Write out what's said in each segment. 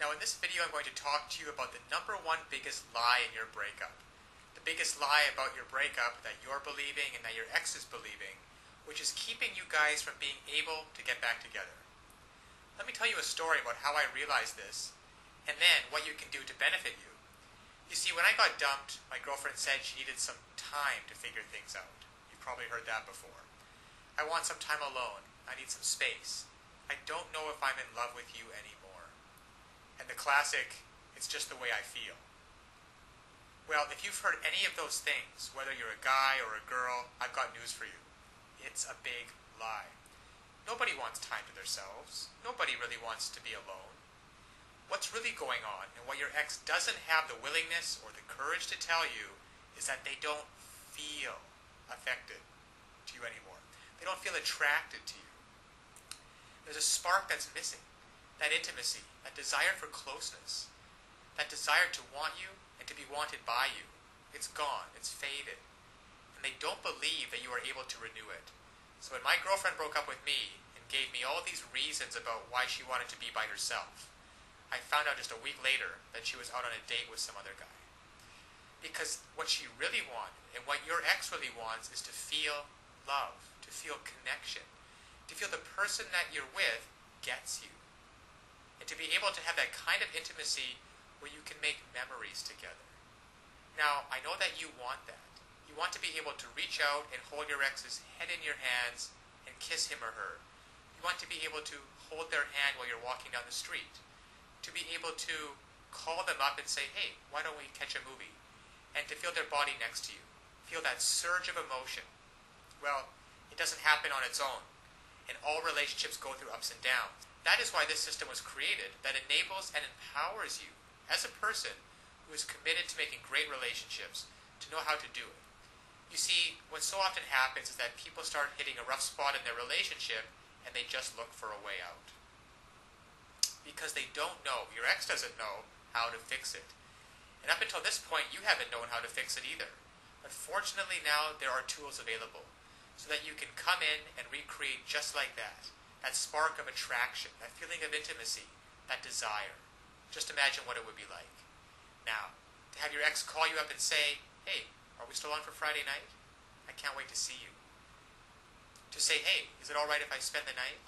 Now in this video I'm going to talk to you about the number one biggest lie in your breakup. The biggest lie about your breakup that you're believing and that your ex is believing, which is keeping you guys from being able to get back together. Let me tell you a story about how I realized this, and then what you can do to benefit you. You see, when I got dumped, my girlfriend said she needed some time to figure things out. You've probably heard that before. I want some time alone. I need some space. I don't know if I'm in love with you anymore. And the classic, it's just the way I feel. Well, if you've heard any of those things, whether you're a guy or a girl, I've got news for you. It's a big lie. Nobody wants time to themselves. Nobody really wants to be alone. What's really going on, and what your ex doesn't have the willingness or the courage to tell you, is that they don't feel affected to you anymore. They don't feel attracted to you. There's a spark that's missing. That intimacy, that desire for closeness, that desire to want you and to be wanted by you. It's gone. It's faded. And they don't believe that you are able to renew it. So when my girlfriend broke up with me and gave me all these reasons about why she wanted to be by herself, I found out just a week later that she was out on a date with some other guy. Because what she really wanted, and what your ex really wants, is to feel love, to feel connection, to feel the person that you're with gets you, and to be able to have that kind of intimacy where you can make memories together. Now, I know that you want that. You want to be able to reach out and hold your ex's head in your hands and kiss him or her. You want to be able to hold their hand while you're walking down the street. To be able to call them up and say, hey, why don't we catch a movie? And to feel their body next to you. Feel that surge of emotion. Well, it doesn't happen on its own. And all relationships go through ups and downs. That is why this system was created, that enables and empowers you as a person who is committed to making great relationships to know how to do it. You see, what so often happens is that people start hitting a rough spot in their relationship and they just look for a way out. Because they don't know, your ex doesn't know how to fix it. And up until this point, you haven't known how to fix it either. But fortunately now, there are tools available so that you can come in and recreate just like that. That spark of attraction, that feeling of intimacy, that desire. Just imagine what it would be like. Now, to have your ex call you up and say, hey, are we still on for Friday night? I can't wait to see you. To say, hey, is it alright if I spend the night?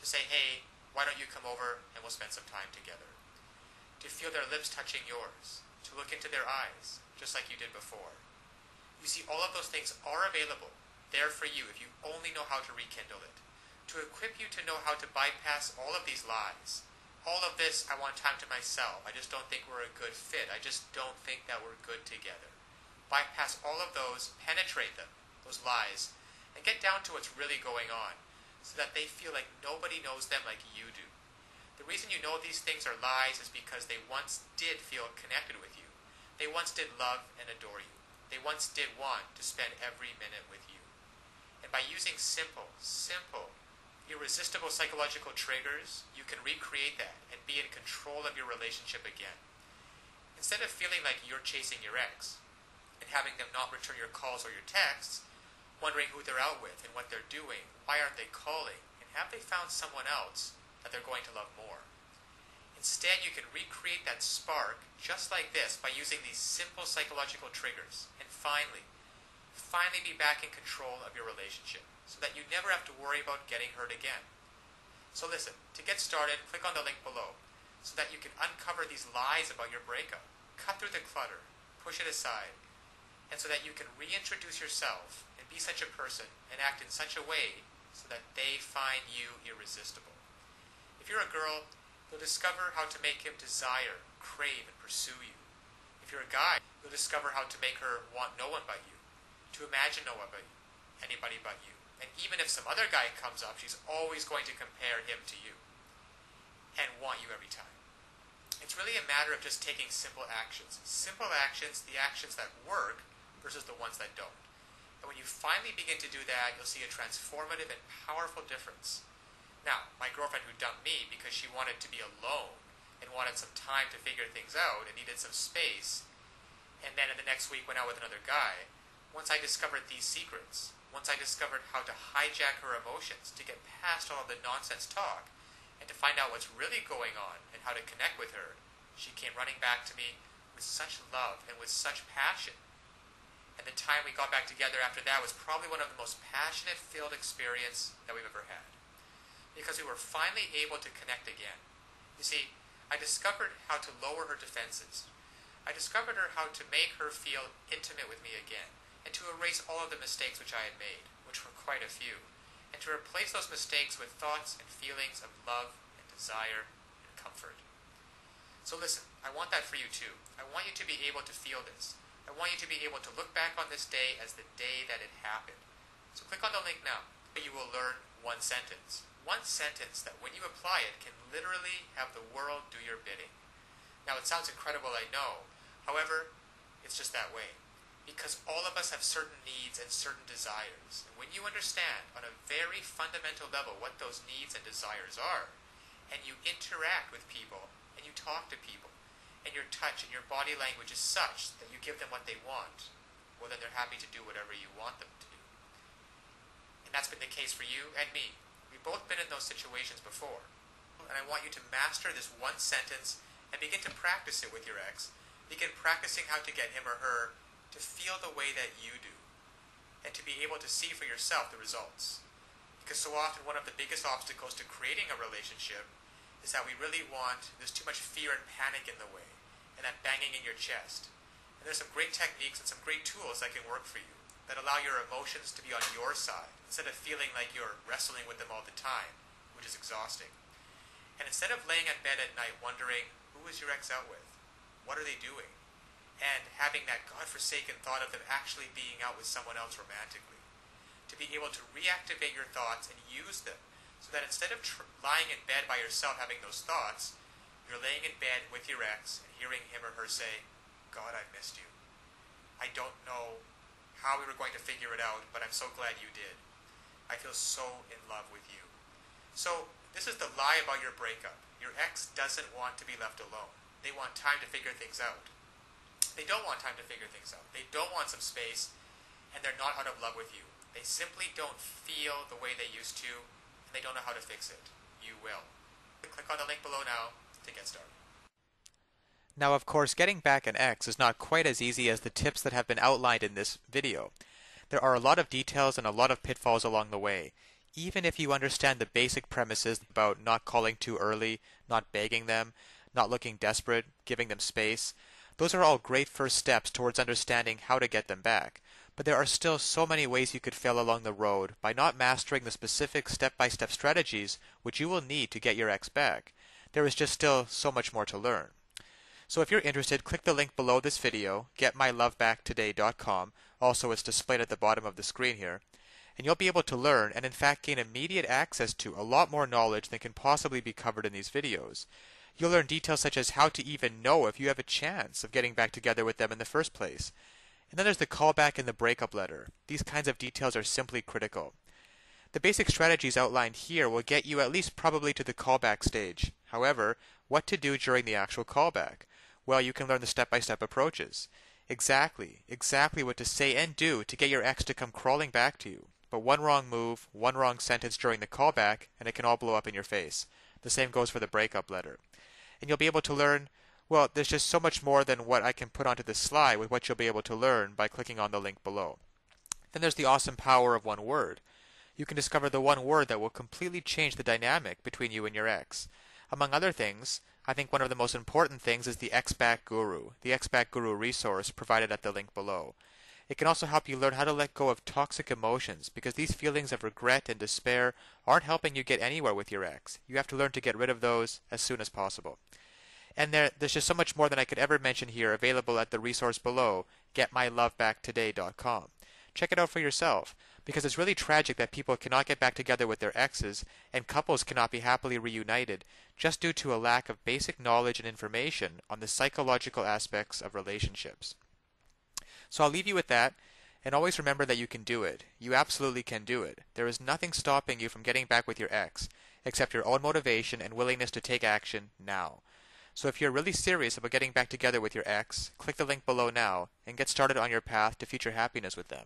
To say, hey, why don't you come over and we'll spend some time together? To feel their lips touching yours. To look into their eyes, just like you did before. You see, all of those things are available, there for you if you only know how to rekindle it. To equip you to know how to bypass all of these lies. All of this, I want time to myself. I just don't think we're a good fit. I just don't think that we're good together. Bypass all of those, penetrate them, those lies, and get down to what's really going on, so that they feel like nobody knows them like you do. The reason you know these things are lies is because they once did feel connected with you. They once did love and adore you. They once did want to spend every minute with you. And by using simple, irresistible psychological triggers, you can recreate that and be in control of your relationship again. Instead of feeling like you're chasing your ex and having them not return your calls or your texts, wondering who they're out with and what they're doing, why aren't they calling, and have they found someone else that they're going to love more? Instead, you can recreate that spark just like this by using these simple psychological triggers and finally be back in control of your relationship so that you never have to worry about getting hurt again. So listen, to get started, click on the link below so that you can uncover these lies about your breakup, cut through the clutter, push it aside, and so that you can reintroduce yourself and be such a person and act in such a way so that they find you irresistible. If you're a girl, you'll discover how to make him desire, crave, and pursue you. If you're a guy, you'll discover how to make her want no one but you, to imagine no one but you, anybody but you. And even if some other guy comes up, she's always going to compare him to you and want you every time. It's really a matter of just taking simple actions. Simple actions, the actions that work versus the ones that don't. And when you finally begin to do that, you'll see a transformative and powerful difference. Now, my girlfriend who dumped me because she wanted to be alone and wanted some time to figure things out and needed some space, and then in the next week went out with another guy, once I discovered these secrets, once I discovered how to hijack her emotions to get past all of the nonsense talk, And to find out what's really going on and how to connect with her, she came running back to me with such love and with such passion. And the time we got back together after that was probably one of the most passionate-filled experience that we've ever had. Because we were finally able to connect again. You see, I discovered how to lower her defenses. I discovered how to make her feel intimate with me again, and to erase all of the mistakes which I had made, which were quite a few, and to replace those mistakes with thoughts and feelings of love and desire and comfort. So listen, I want that for you too. I want you to be able to feel this. I want you to be able to look back on this day as the day that it happened. So click on the link now. You will learn one sentence. One sentence that when you apply it can literally have the world do your bidding. Now it sounds incredible, I know. However, it's just that way. Because all of us have certain needs and certain desires. And when you understand on a very fundamental level what those needs and desires are, and you interact with people, and you talk to people, and your touch and your body language is such that you give them what they want, well then they're happy to do whatever you want them to do. And that's been the case for you and me. We've both been in those situations before. And I want you to master this one sentence and begin to practice it with your ex. Begin practicing how to get him or her to feel the way that you do, and to be able to see for yourself the results. Because so often one of the biggest obstacles to creating a relationship is that we really want, there's too much fear and panic in the way, and that banging in your chest. And there's some great techniques and some great tools that can work for you, that allow your emotions to be on your side, instead of feeling like you're wrestling with them all the time, which is exhausting. And instead of laying in bed at night wondering, who is your ex out with? What are they doing? And having that godforsaken thought of them actually being out with someone else romantically. To be able to reactivate your thoughts and use them, so that instead of lying in bed by yourself having those thoughts, you're laying in bed with your ex and hearing him or her say, God, I missed you. I don't know how we were going to figure it out, but I'm so glad you did. I feel so in love with you. So this is the lie about your breakup. Your ex doesn't want to be left alone. They want time to figure things out. They don't want time to figure things out. They don't want some space, and they're not out of love with you. They simply don't feel the way they used to, and they don't know how to fix it. You will. Click on the link below now to get started. Now, of course, getting back an ex is not quite as easy as the tips that have been outlined in this video. There are a lot of details and a lot of pitfalls along the way. Even if you understand the basic premises about not calling too early, not begging them, not looking desperate, giving them space, those are all great first steps towards understanding how to get them back. But there are still so many ways you could fail along the road by not mastering the specific step-by-step strategies which you will need to get your ex back. There is just still so much more to learn. So if you're interested, click the link below this video, getmylovebacktoday.com. Also, it's displayed at the bottom of the screen here. And you'll be able to learn and in fact gain immediate access to a lot more knowledge than can possibly be covered in these videos. You'll learn details such as how to even know if you have a chance of getting back together with them in the first place. And then there's the callback and the breakup letter. These kinds of details are simply critical. The basic strategies outlined here will get you at least probably to the callback stage. However, what to do during the actual callback? Well, you can learn the step-by-step approaches. Exactly what to say and do to get your ex to come crawling back to you. But one wrong move, one wrong sentence during the callback, and it can all blow up in your face. The same goes for the breakup letter. And you'll be able to learn, well, there's just so much more than what I can put onto this slide with what you'll be able to learn by clicking on the link below. Then there's the awesome power of one word. You can discover the one word that will completely change the dynamic between you and your ex. Among other things, I think one of the most important things is the Ex-Back Guru, the Ex-Back Guru resource provided at the link below. It can also help you learn how to let go of toxic emotions, because these feelings of regret and despair aren't helping you get anywhere with your ex. You have to learn to get rid of those as soon as possible. And there's just so much more than I could ever mention here available at the resource below, getmylovebacktoday.com. Check it out for yourself, because it's really tragic that people cannot get back together with their exes, and couples cannot be happily reunited just due to a lack of basic knowledge and information on the psychological aspects of relationships. So I'll leave you with that, and always remember that you can do it. You absolutely can do it. There is nothing stopping you from getting back with your ex, except your own motivation and willingness to take action now. So if you're really serious about getting back together with your ex, click the link below now and get started on your path to future happiness with them.